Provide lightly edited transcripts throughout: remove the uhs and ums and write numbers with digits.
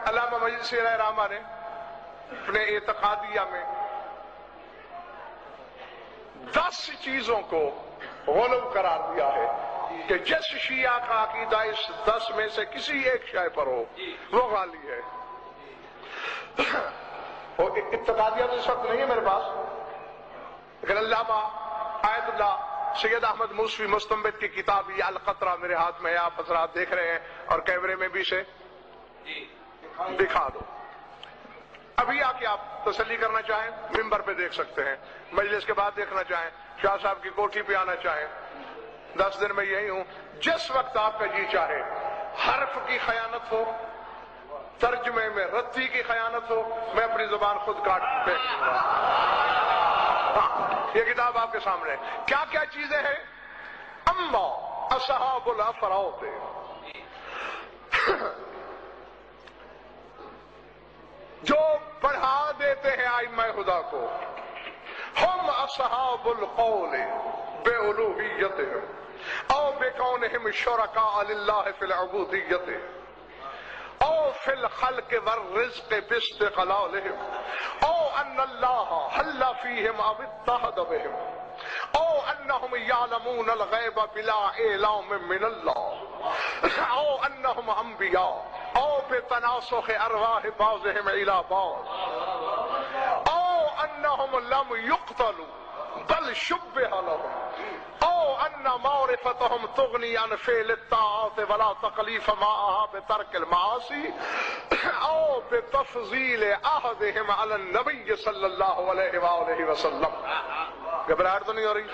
علامہ مجلسی رحمہ نے اپنے اعتقادیہ میں 10 چیزوں کو غلو قرار دیا ہے کہ جس شیعہ کا عقیدہ اس 10 میں سے کسی ایک شے پر ہو وہ غالی ہے. اور اعتقادیہ تو اس وقت نہیں ہے میرے پاس، لیکن علامہ آیت اللہ سید احمد موسوی مستنبط کی کتاب یہ القطرہ میرے ہاتھ میں ہے، آپ حضرات دیکھ رہے ہیں اور کیمرے میں بھی اسے دکھا دو. ابھی آ کے آپ تسلی کرنا چاہیں ممبر پہ دیکھ سکتے ہیں، مجلس کے بعد دیکھنا چاہیں، شاہ صاحب کی کوٹھی پہ آنا چاہیں. 10 دن میں یہی ہوں، جس وقت آپ کا جی چاہے حرف کی خیانت ہو، ترجمے میں رتی کی خیانت ہو، میں اپنی زبان خود کاٹ پھینک دوں گا. یہ کتاب آپ کے سامنے کیا کیا چیزیں ہیں. اما اصحاب الافراط، جو پڑھا دیتے ہیں ائمہ خدا کو، ہم اصحاب القول بألوہیتہم او بکونہم شرکاء للہ فی العبودیت او فی الخلق والرزق باستقلالہم او ان اللہ حل فیہم او اتحد بہم او انہم یعلمون الغیب بلا اعلام من اللہ او انہم انبیاء او بتناسخ ارواح بعضهم الى بعض او انہم لم یقتلوا بل شبہ لهم او ان معرفتهم تغنی عن فعل الطاعات ولا تکلیف معها بترک المعاصی او بتفضیل احدهم علی النبی صلی اللہ علیہ وآلہ وسلم. گھبراہٹ تو نہیں ہو رہی؟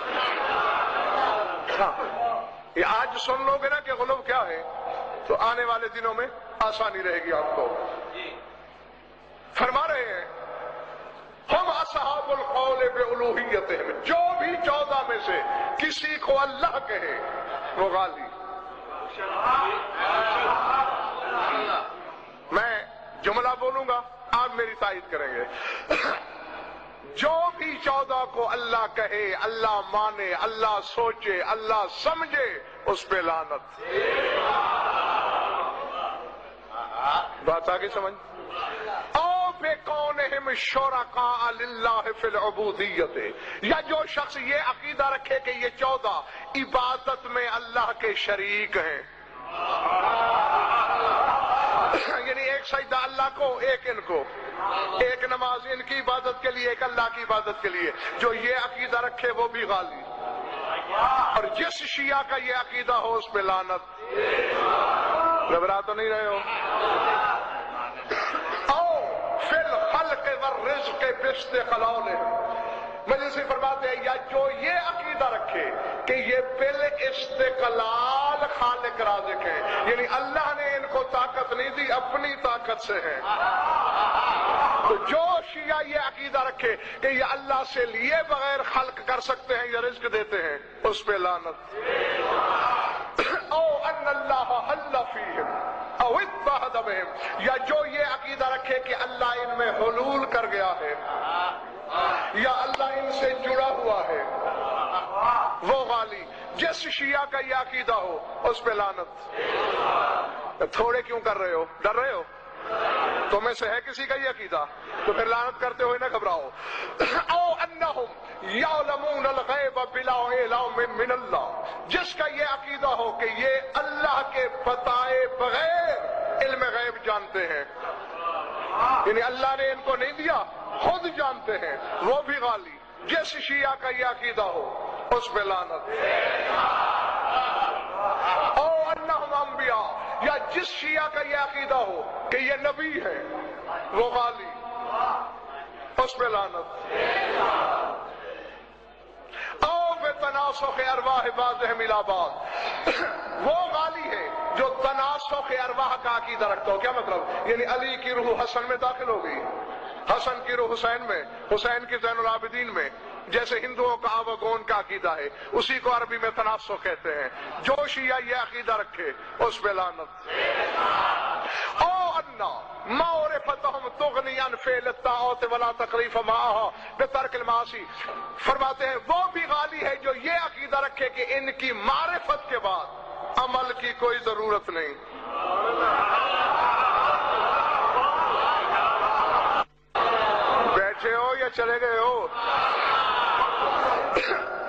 یہ آج سن لو گے نا کہ غلو کیا ہے تو آنے والے دنوں میں آسانی رہے گی آپ کو. فرما رہے ہیں ہم اصحاب القول بألوہیتہم، جو بھی 14 میں سے کسی کو اللہ کہے وہ غالی. میں جملہ بولوں گا آپ میری تائید کریں گے. جو بھی 14 کو اللہ کہے، اللہ مانے، اللہ سوچے، اللہ سمجھے، اس پہ لعنت. بات آگے سمجھ. او بکونہم شرکاء للہ فی العبودیت، یا جو شخص یہ عقیدہ رکھے کہ یہ 14 عبادت میں اللہ کے شریک ہیں، یعنی ایک سجدہ اللہ کو، ایک ان کو، ایک نماز ان کی عبادت کے لیے، ایک اللہ کی عبادت کے لیے. جو یہ عقیدہ رکھے وہ بھی غالی. اور جس شیعہ کا یہ عقیدہ ہو اس پہ لعنت. گھبرا تو نہیں رہے ہو؟ او فی الخلق والرزق باستقلالہم، مجلس سے فرماتے ہیں یا جو یہ عقیدہ رکھے کہ یہ بال استقلال خالق رازق ہے، یعنی اللہ نے ان کو طاقت نہیں دی، اپنی طاقت سے ہے. تو جو شیعہ یہ عقیدہ رکھے کہ یہ اللہ سے لیے بغیر خلق کر سکتے ہیں یا رزق دیتے ہیں، اس پہ لعنت. او ان اللہ حل فیہم او اتحد بہم، یا جو یہ عقیدہ رکھے کہ اللہ ان میں حلول کر گیا ہے یا اللہ ان سے جڑا ہوا ہے، وہ غالی. جس شیعہ کا یہ عقیدہ ہو اس پہ لعنت. تھوڑے کیوں کر رہے ہو؟ ڈر رہے ہو؟ تو میں سے ہے کسی کا یہ عقیدہ تو پھر لعنت کرتے ہوئے نہ گھبراؤ. او انہم یعلمون الغیب بلا اعلام من اللہ، جس کا یہ عقیدہ ہو کہ یہ اللہ کے بتائے بغیر علم غیب جانتے ہیں، یعنی اللہ نے ان کو نہیں دیا، خود جانتے ہیں، وہ بھی غالی. جس شیعہ کا یہ عقیدہ ہو اس پہ لعنت. او انہم انبیاء، یا جس شیعہ کا یہ عقیدہ ہو کہ یہ نبی ہے وہ غالی، اس پہ لعنت. او بتناسخ ارواح بعضهم الى بعض، وہ غالی ہے جو تناسخ ارواح کا عقیدہ رکھتا ہو. کیا مطلب؟ یعنی علی کی روح حسن میں داخل ہو گئی، حسن کی روح حسین میں، حسین کی زین العابدین میں، جیسے ہندوؤں کا آواگون کا عقیدہ ہے، اسی کو عربی میں تناسخ کہتے ہیں. جو شیعہ یہ عقیدہ رکھے اس پہ لعنت. او انا معرفتہم تغنی عن فعل الطاعات ولا تکلیف معها بترک المعاصی، فرماتے ہیں وہ بھی غالی ہے جو یہ عقیدہ رکھے کہ ان کی معرفت کے بعد عمل کی کوئی ضرورت نہیں. کے چلے گئے ہو.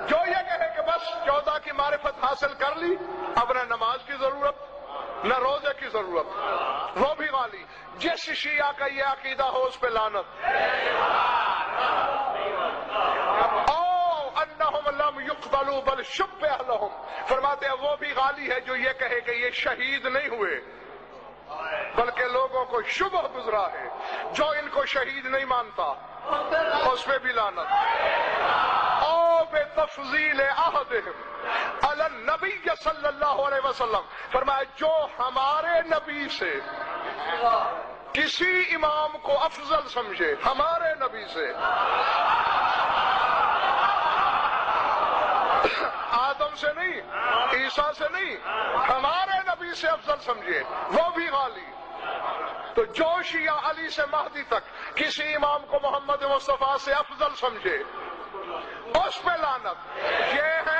جو یہ کہے کہ بس 14 کی معرفت حاصل کر لی، اب نہ نماز کی ضرورت نہ روزے کی ضرورت، وہ بھی غالی. جس شیعہ کا یہ عقیدہ ہو اس پہ لعنت. او انہم لم یقبلوا بل شبہ لہم، فرماتے ہیں وہ بھی غالی ہے جو یہ کہے کہ یہ شہید نہیں ہوئے بلکہ لوگوں کو شبہ گزرا ہے. جو ان کو شہید نہیں مانتا اس پہ بھی لعنت. او بے تفضیل احدہم علی النبی صلی اللہ علیہ وسلم، فرمایا جو ہمارے نبی سے کسی امام کو افضل سمجھے، ہمارے نبی سے، آدم سے نہیں، عیسیٰ سے نہیں، ہمارے نبی سے افضل سمجھے، وہ بھی غالی. تو جو شیعہ علی سے مہدی تک کسی امام کو محمد مصطفیٰ سے افضل سمجھے اس پہ لعنت. یہ ہے